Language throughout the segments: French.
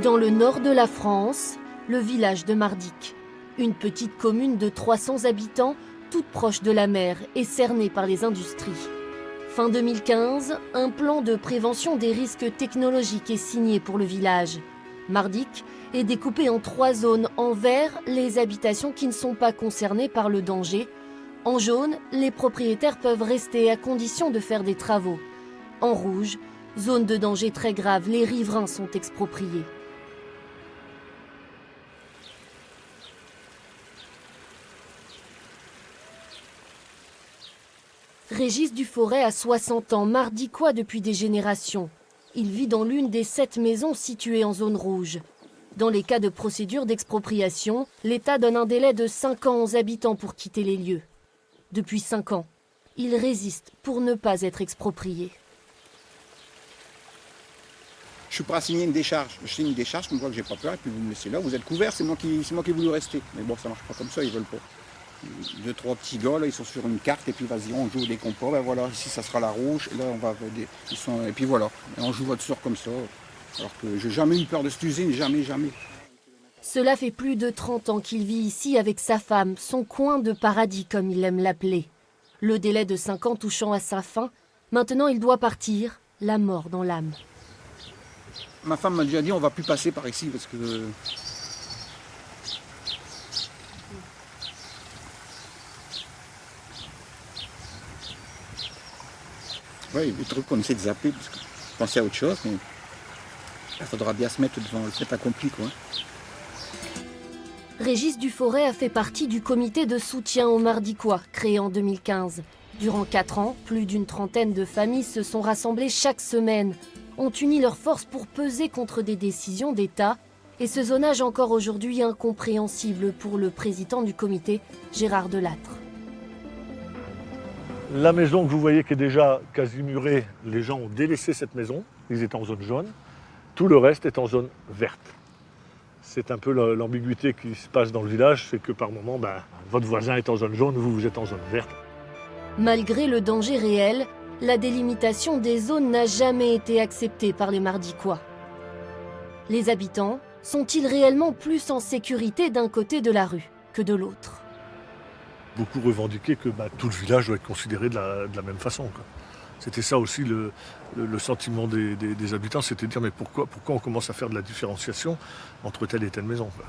Dans le nord de la France, le village de Mardic. Une petite commune de 300 habitants, toute proche de la mer et cernée par les industries. Fin 2015, un plan de prévention des risques technologiques est signé pour le village. Mardic est découpé en 3 zones. En vert, les habitations qui ne sont pas concernées par le danger. En jaune, les propriétaires peuvent rester à condition de faire des travaux. En rouge, zone de danger très grave, les riverains sont expropriés. Régis Duforêt a 60 ans, mardicois depuis des générations. Il vit dans l'une des 7 maisons situées en zone rouge. Dans les cas de procédure d'expropriation, l'État donne un délai de 5 ans aux habitants pour quitter les lieux. Depuis 5 ans, il résiste pour ne pas être exproprié. Je suis prêt à signer une décharge. Je signe une décharge, comme quoi que j'ai pas peur, et puis vous me laissez là, vous êtes couverts, c'est moi qui ai voulu rester. Mais bon, ça marche pas comme ça, ils veulent pas. 2, 3 petits gars, là, ils sont sur une carte, et puis vas-y, on joue des compas, ben voilà, ici ça sera la rouge, et là on va, et puis voilà, et on joue votre sort comme ça. Alors que j'ai jamais eu peur de cette usine, jamais. Cela fait plus de 30 ans qu'il vit ici avec sa femme, son coin de paradis comme il aime l'appeler. Le délai de 5 ans touchant à sa fin, maintenant il doit partir, la mort dans l'âme. Ma femme m'a déjà dit on va plus passer par ici parce que... Oui, des trucs qu'on essaie de zapper parce que je pensais à autre chose, mais il faudra bien se mettre devant le fait accompli, quoi. Régis Duforêt a fait partie du comité de soutien aux Mardicois, créé en 2015. Durant 4 ans, plus d'une trentaine de familles se sont rassemblées chaque semaine, ont uni leurs forces pour peser contre des décisions d'État, et ce zonage encore aujourd'hui incompréhensible pour le président du comité, Gérard Delattre. La maison que vous voyez qui est déjà quasi murée, les gens ont délaissé cette maison, ils étaient en zone jaune, tout le reste est en zone verte. C'est un peu l'ambiguïté qui se passe dans le village, c'est que par moment, votre voisin est en zone jaune, vous êtes en zone verte. Malgré le danger réel, la délimitation des zones n'a jamais été acceptée par les Mardicois. Les habitants sont-ils réellement plus en sécurité d'un côté de la rue que de l'autre? Beaucoup revendiquaient que tout le village doit être considéré de la même façon, quoi. C'était ça aussi le sentiment des habitants, c'était de dire mais pourquoi on commence à faire de la différenciation entre telle et telle maison, quoi.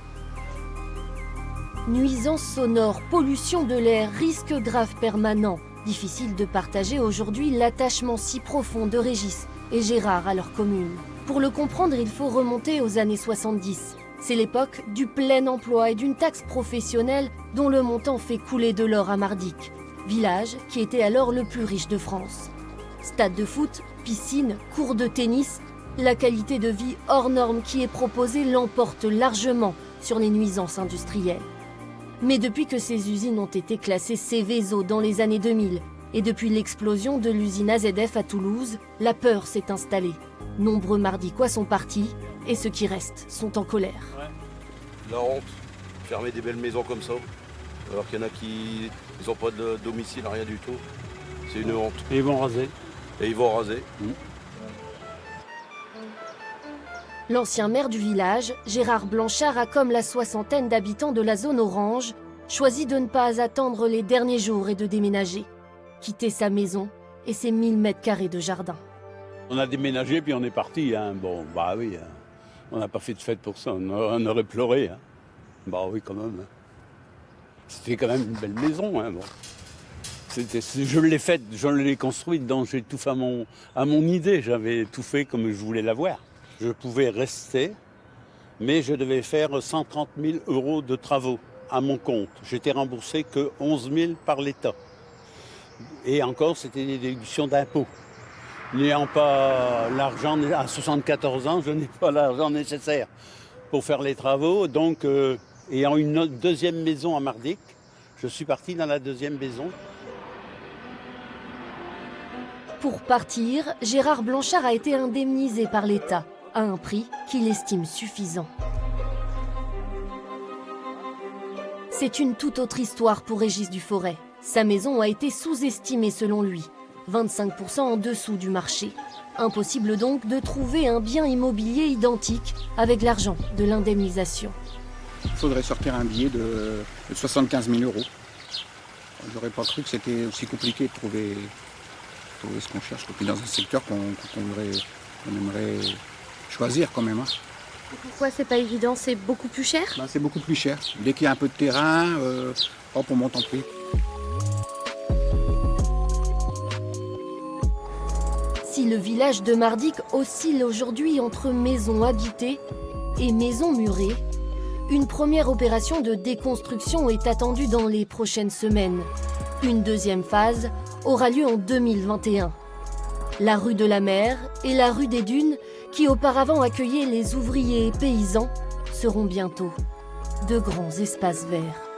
Nuisances sonores, pollution de l'air, risques graves permanents. Difficile de partager aujourd'hui l'attachement si profond de Régis et Gérard à leur commune. Pour le comprendre, il faut remonter aux années 70. C'est l'époque du plein emploi et d'une taxe professionnelle dont le montant fait couler de l'or à Mardic, village qui était alors le plus riche de France. Stade de foot, piscine, cours de tennis, la qualité de vie hors norme qui est proposée l'emporte largement sur les nuisances industrielles. Mais depuis que ces usines ont été classées Seveso dans les années 2000 et depuis l'explosion de l'usine AZF à Toulouse, la peur s'est installée. Nombreux Mardicois sont partis et ceux qui restent sont en colère. La honte, fermer des belles maisons comme ça, alors qu'il y en a qui n'ont pas de domicile, rien du tout. C'est une honte. Et ils vont raser. Et ils vont raser. L'ancien maire du village, Gérard Blanchard, a comme la 60aine d'habitants de la zone orange, choisi de ne pas attendre les derniers jours et de déménager. Quitter sa maison et ses 1000 mètres carrés de jardin. On a déménagé puis on est parti. Bon, oui, on n'a pas fait de fête pour ça. On aurait pleuré. Oui, quand même. C'était quand même une belle maison. Bon. Je l'ai faite, je l'ai construite, donc j'ai tout fait à mon idée. J'avais tout fait comme je voulais l'avoir. Je pouvais rester, mais je devais faire 130 000 € de travaux à mon compte. J'étais remboursé que 11 000 par l'État. Et encore, c'était des déductions d'impôts. N'ayant pas l'argent, à 74 ans, je n'ai pas l'argent nécessaire pour faire les travaux. Donc, ayant une deuxième maison à Mardic, je suis parti dans la deuxième maison. Pour partir, Gérard Blanchard a été indemnisé par l'État à un prix qu'il estime suffisant. C'est une toute autre histoire pour Régis Duforêt. Sa maison a été sous-estimée selon lui. 25% en dessous du marché. Impossible donc de trouver un bien immobilier identique avec l'argent de l'indemnisation. Il faudrait sortir un billet de 75 000 euros. J'aurais pas cru que c'était aussi compliqué de trouver ce qu'on cherche. Et puis dans un secteur qu'on aimerait choisir quand même. Hein. Pourquoi c'est pas évident? C'est beaucoup plus cher? Ben, c'est beaucoup plus cher. Dès qu'il y a un peu de terrain, hop, on monte en prix. Si le village de Mardic oscille aujourd'hui entre maisons habitées et maisons murées, une première opération de déconstruction est attendue dans les prochaines semaines. Une deuxième phase aura lieu en 2021. La rue de la Mer et la rue des Dunes, qui auparavant accueillaient les ouvriers et paysans, seront bientôt de grands espaces verts.